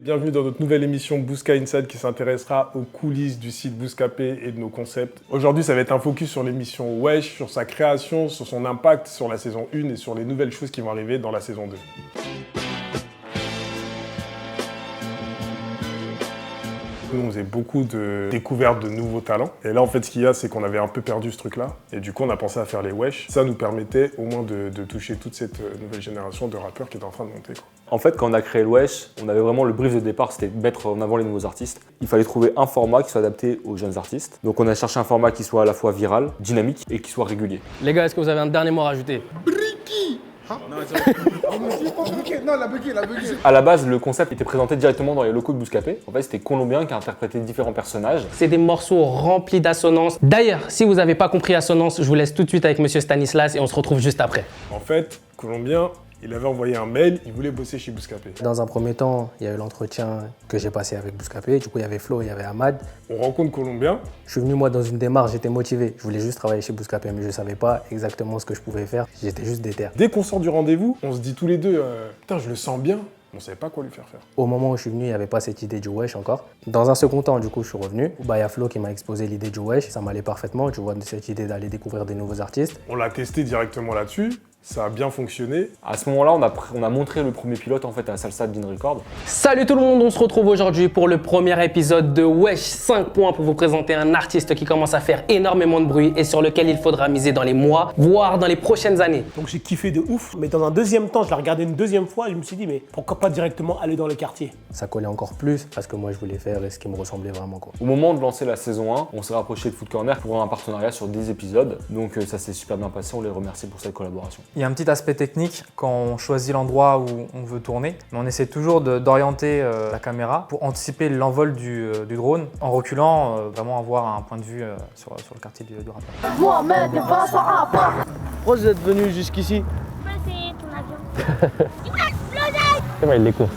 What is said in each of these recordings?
Bienvenue dans notre nouvelle émission Bousca Inside qui s'intéressera aux coulisses du site Bouscapé et de nos concepts. Aujourd'hui, ça va être un focus sur l'émission Wesh, sur sa création, sur son impact sur la saison 1 et sur les nouvelles choses qui vont arriver dans la saison 2. Nous, on faisait beaucoup de découvertes de nouveaux talents. Et là, en fait, ce qu'il y a, c'est qu'on avait un peu perdu ce truc-là. Et du coup, on a pensé à faire les Wesh. Ça nous permettait au moins de toucher toute cette nouvelle génération de rappeurs qui est en train de monter, quoi. En fait, quand on a créé le Wesh, on avait vraiment le brief de départ, c'était de mettre en avant les nouveaux artistes. Il fallait trouver un format qui soit adapté aux jeunes artistes. Donc on a cherché un format qui soit à la fois viral, dynamique et qui soit régulier. Les gars, est-ce que vous avez un dernier mot à rajouter? À la base, le concept était présenté directement dans les locaux de Bouscapé. En fait, c'était Colombien qui interprétait différents personnages. C'est des morceaux remplis d'assonances. D'ailleurs, si vous n'avez pas compris assonance, je vous laisse tout de suite avec Monsieur Stanislas et on se retrouve juste après. En fait, Colombien, il avait envoyé un mail, il voulait bosser chez Bouscapé. Dans un premier temps, il y a eu l'entretien que j'ai passé avec Bouscapé. Du coup, il y avait Flo, il y avait Ahmad. On rencontre Colombien. Je suis venu moi dans une démarche, j'étais motivé. Je voulais juste travailler chez Bouscapé, mais je ne savais pas exactement ce que je pouvais faire. J'étais juste déter. Dès qu'on sort du rendez-vous, on se dit tous les deux putain, je le sens bien. On ne savait pas quoi lui faire faire. Au moment où je suis venu, il n'y avait pas cette idée du Wesh encore. Dans un second temps, du coup, je suis revenu. Il y a Flo qui m'a exposé l'idée du Wesh. Ça m'allait parfaitement, tu vois, de cette idée d'aller découvrir des nouveaux artistes. On l'a testé directement là-dessus. Ça a bien fonctionné. À ce moment-là, on a montré le premier pilote en fait à Salsa Bean Record. Salut tout le monde, on se retrouve aujourd'hui pour le premier épisode de Wesh 5 points pour vous présenter un artiste qui commence à faire énormément de bruit et sur lequel il faudra miser dans les mois, voire dans les prochaines années. Donc j'ai kiffé de ouf, mais dans un deuxième temps, je l'ai regardé une deuxième fois et je me suis dit mais pourquoi pas directement aller dans le quartier? Ça collait encore plus parce que moi, je voulais faire ce qui me ressemblait vraiment, quoi. Au moment de lancer la saison 1, on s'est rapproché de Foot Corner pour un partenariat sur 10 épisodes. Donc ça s'est super bien passé, on les remercie pour cette collaboration. Il y a un petit aspect technique quand on choisit l'endroit où on veut tourner, mais on essaie toujours d'orienter la caméra pour anticiper l'envol du drone en reculant, vraiment avoir un point de vue sur le quartier du rappeur. Mohamed Vincent Rapport. Pourquoi vous êtes venu jusqu'ici? C'est ton avion. C'est vrai, il les court.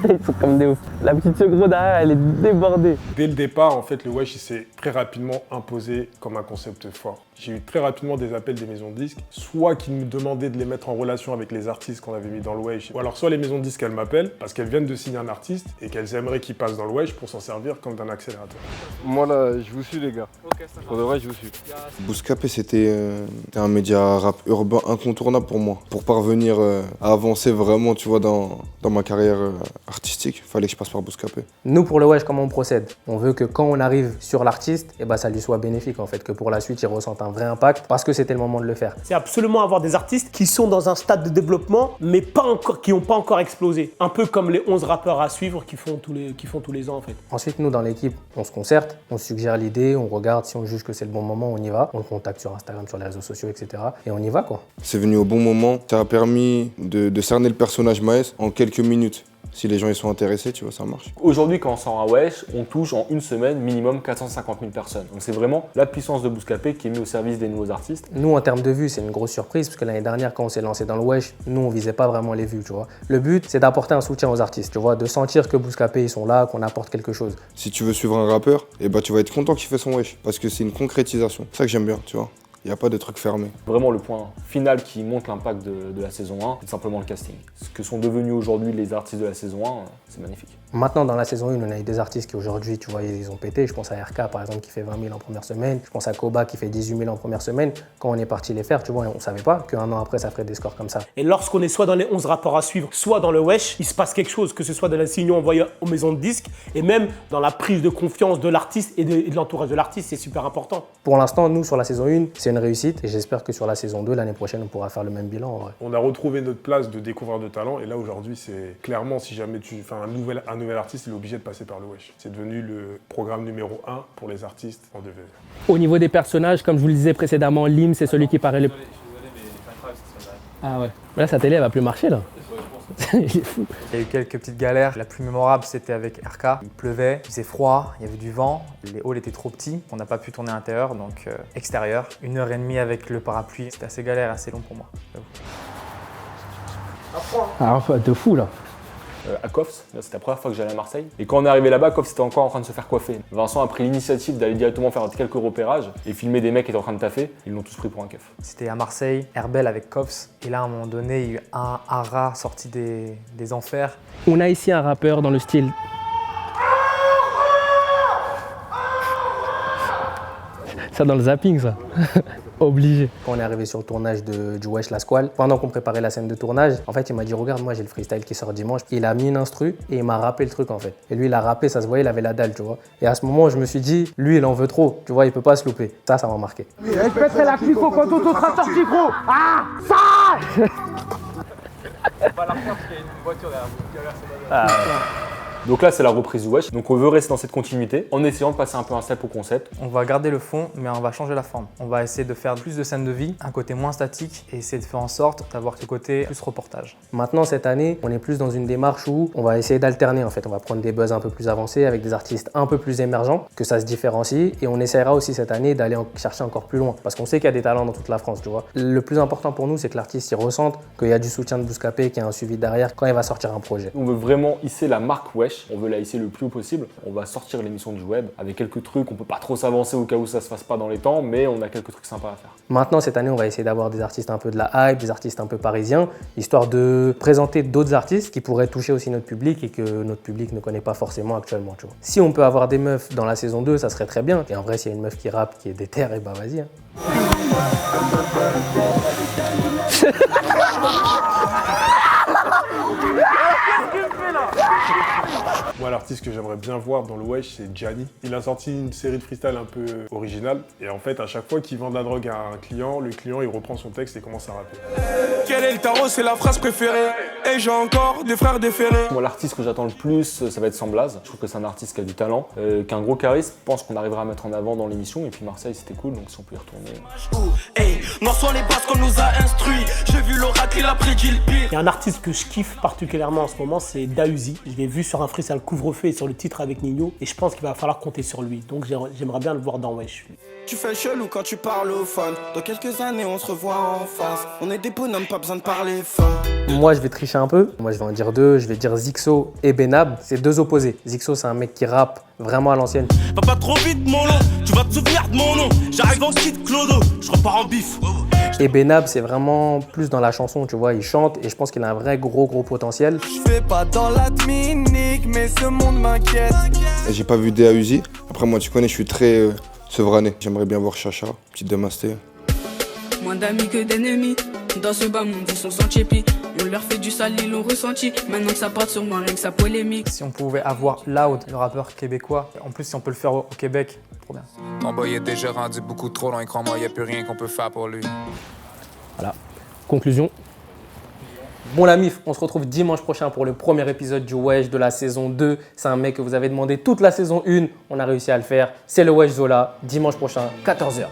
Ils sont comme des ouf. La petite seconde derrière, elle est débordée. Dès le départ, en fait, le Wesh, il s'est très rapidement imposé comme un concept fort. J'ai eu très rapidement des appels des maisons de disques, soit qui me demandaient de les mettre en relation avec les artistes qu'on avait mis dans le Wesh, ou alors soit les maisons de disques, elles m'appellent parce qu'elles viennent de signer un artiste et qu'elles aimeraient qu'il passe dans le Wesh pour s'en servir comme d'un accélérateur. Moi là, je vous suis les gars. Pour de vrai, je vous suis. Bouscapé, c'était un média rap urbain incontournable pour moi. Pour parvenir à avancer vraiment, tu vois, dans ma carrière artistique, fallait que je passe par Bouscapé. Nous, pour le Wesh, comment on procède? On veut que quand on arrive sur l'artiste, ça lui soit bénéfique en fait, que pour la suite, il ressente un vrai impact parce que c'était le moment de le faire. C'est absolument avoir des artistes qui sont dans un stade de développement, mais qui n'ont pas encore explosé. Un peu comme les 11 rappeurs à suivre qui font tous les ans en fait. Ensuite, nous, dans l'équipe, on se concerte, on suggère l'idée, on regarde, si on juge que c'est le bon moment, on y va. On le contacte sur Instagram, sur les réseaux sociaux, etc. Et on y va, quoi. C'est venu au bon moment, ça a permis de cerner le personnage Maes en quelques minutes. Si les gens y sont intéressés, tu vois, ça marche. Aujourd'hui, quand on sort un Wesh, on touche en une semaine minimum 450 000 personnes. Donc c'est vraiment la puissance de Bouscapé qui est mise au service des nouveaux artistes. Nous, en termes de vues, c'est une grosse surprise parce que l'année dernière, quand on s'est lancé dans le Wesh, nous, on visait pas vraiment les vues, tu vois. Le but, c'est d'apporter un soutien aux artistes, tu vois, de sentir que Bouscapé, ils sont là, qu'on apporte quelque chose. Si tu veux suivre un rappeur, tu vas être content qu'il fait son Wesh parce que c'est une concrétisation. C'est ça que j'aime bien, tu vois. Il n'y a pas de truc fermé. Vraiment, le point final qui montre l'impact de la saison 1, c'est simplement le casting. Ce que sont devenus aujourd'hui les artistes de la saison 1, c'est magnifique. Maintenant, dans la saison 1, on a eu des artistes qui aujourd'hui, tu vois, ils ont pété. Je pense à RK, par exemple, qui fait 20 000 en première semaine. Je pense à Koba, qui fait 18 000 en première semaine. Quand on est parti les faire, tu vois, on ne savait pas qu'un an après, ça ferait des scores comme ça. Et lorsqu'on est soit dans les 11 rappeurs à suivre, soit dans le Wesh, il se passe quelque chose, que ce soit dans la signaux envoyée aux maisons de disques et même dans la prise de confiance de l'artiste et de l'entourage de l'artiste, c'est super important. Pour l'instant, nous, sur la saison 1, c'est une réussite et j'espère que sur la saison 2, l'année prochaine, on pourra faire le même bilan, en vrai. On a retrouvé notre place de découvreur de talent et là, aujourd'hui, c'est clairement, si jamais tu fais un nouvel artiste, il est obligé de passer par le Wesh. C'est devenu le programme numéro 1 pour les artistes en devenir. Au niveau des personnages, comme je vous le disais précédemment, Lim, c'est celui qui paraît le... Ah ouais. Là, sa télé, elle va plus marcher, là. Il est fou. Il y a eu quelques petites galères. La plus mémorable, c'était avec RK. Il pleuvait, il faisait froid, il y avait du vent. Les halls étaient trop petits. On n'a pas pu tourner à l'intérieur, donc extérieur. 1h30 avec le parapluie. C'était assez galère, assez long pour moi. Ah, de fou, là. à Kofs. C'était la première fois que j'allais à Marseille. Et quand on est arrivé là-bas, Kofs était encore en train de se faire coiffer. Vincent a pris l'initiative d'aller directement faire quelques repérages et filmer des mecs qui étaient en train de taffer. Ils l'ont tous pris pour un keuf. C'était à Marseille, Herbel avec Kofs. Et là, à un moment donné, il y a eu un rat sorti des enfers. On a ici un rappeur dans le style. Ça dans le zapping, ça. Obligé. Quand on est arrivé sur le tournage du Wesh La Squale, pendant qu'on préparait la scène de tournage, en fait, il m'a dit regarde, moi j'ai le freestyle qui sort dimanche. Il a mis une instru et il m'a rappé le truc en fait. Et lui, il a rappé, ça se voyait, il avait la dalle, tu vois. Et à ce moment, je me suis dit, lui, il en veut trop, tu vois, il peut pas se louper. Ça m'a marqué. Je pèterai la clique quand Toto sera sorti, gros. Ah, ça. Pas la refaire parce qu'il y a une voiture derrière. Donc là, c'est la reprise du Wesh. Donc on veut rester dans cette continuité en essayant de passer un peu un step au concept. On va garder le fond, mais on va changer la forme. On va essayer de faire plus de scènes de vie, un côté moins statique et essayer de faire en sorte d'avoir ce côté plus reportage. Maintenant, cette année, on est plus dans une démarche où on va essayer d'alterner en fait. On va prendre des buzz un peu plus avancés avec des artistes un peu plus émergents, que ça se différencie. Et on essaiera aussi cette année d'aller chercher encore plus loin. Parce qu'on sait qu'il y a des talents dans toute la France, tu vois. Le plus important pour nous, c'est que l'artiste il ressente qu'il y a du soutien de Bouscapé, qu'il y a un suivi derrière quand il va sortir un projet. On veut vraiment hisser la marque Wesh. On veut la hisser le plus haut possible. On va sortir l'émission du web avec quelques trucs. On peut pas trop s'avancer au cas où ça se fasse pas dans les temps, mais on a quelques trucs sympas à faire. Maintenant, cette année, on va essayer d'avoir des artistes un peu de la hype, des artistes un peu parisiens, histoire de présenter d'autres artistes qui pourraient toucher aussi notre public et que notre public ne connaît pas forcément actuellement, tu vois. Si on peut avoir des meufs dans la saison 2, ça serait très bien. Et en vrai, s'il y a une meuf qui rappe, qui est déter, et bah vas-y. Hein. Moi, l'artiste que j'aimerais bien voir dans le Wesh, c'est Gianni. Il a sorti une série de freestyle un peu originale. Et en fait, à chaque fois qu'il vend de la drogue à un client, le client, il reprend son texte et commence à rapper. Quel est le tarot, c'est la phrase préférée. Et j'ai encore des frères déférés. Moi, l'artiste que j'attends le plus, ça va être Samblaz. Je trouve que c'est un artiste qui a du talent, qui a un gros charisme. Je pense qu'on arrivera à mettre en avant dans l'émission. Et puis Marseille, c'était cool, donc si on peut y retourner. Hey, non, sur les bases qu'on nous a instruits. J'ai vu l'oracle, il a prédit le pire. Il y a un artiste que je kiffe particulièrement en ce moment, c'est Dahuzi. Je l'ai vu sur un freestyle couvre-feu et sur le titre avec Nino. Et je pense qu'il va falloir compter sur lui. Donc j'aimerais bien le voir dans Wesh. Tu fais chelou quand tu parles au fun. Dans quelques années, on se revoit en face. On est des bonhommes, pas besoin de parler fort. Moi, je vais tricher un peu. Moi, je vais en dire deux. Je vais dire Zixo et Benab. C'est deux opposés. Zixo, c'est un mec qui rappe vraiment à l'ancienne. Va pas trop vite, mon nom. Tu vas te souvenir de mon nom. J'arrive en kit clodo. Je repars en bif. Et Benab, c'est vraiment plus dans la chanson, tu vois. Il chante et je pense qu'il a un vrai gros petentiel. Je fais pas dans l'adminique, mais ce monde m'inquiète. J'ai pas vu Dahuzi. Après, moi, tu connais, je suis très sevrané. J'aimerais bien voir Chacha, petite Damasté. Moins d'amis que d'ennemis. Dans ce bas monde, ils sont sans chépi. On leur fait du sale, ils l'ont ressenti. Maintenant que ça porte sur moi, rien que sa polémique. Si on pouvait avoir Loud, le rappeur québécois, en plus si on peut le faire au Québec, trop bien. Mon boy est déjà rendu beaucoup trop loin, crois-moi, y a plus rien qu'on peut faire pour lui. Voilà. Conclusion. Bon la mif, on se retrouve dimanche prochain pour le premier épisode du Wesh de la saison 2. C'est un mec que vous avez demandé toute la saison 1. On a réussi à le faire. C'est le Wesh Zola. Dimanche prochain, 14h.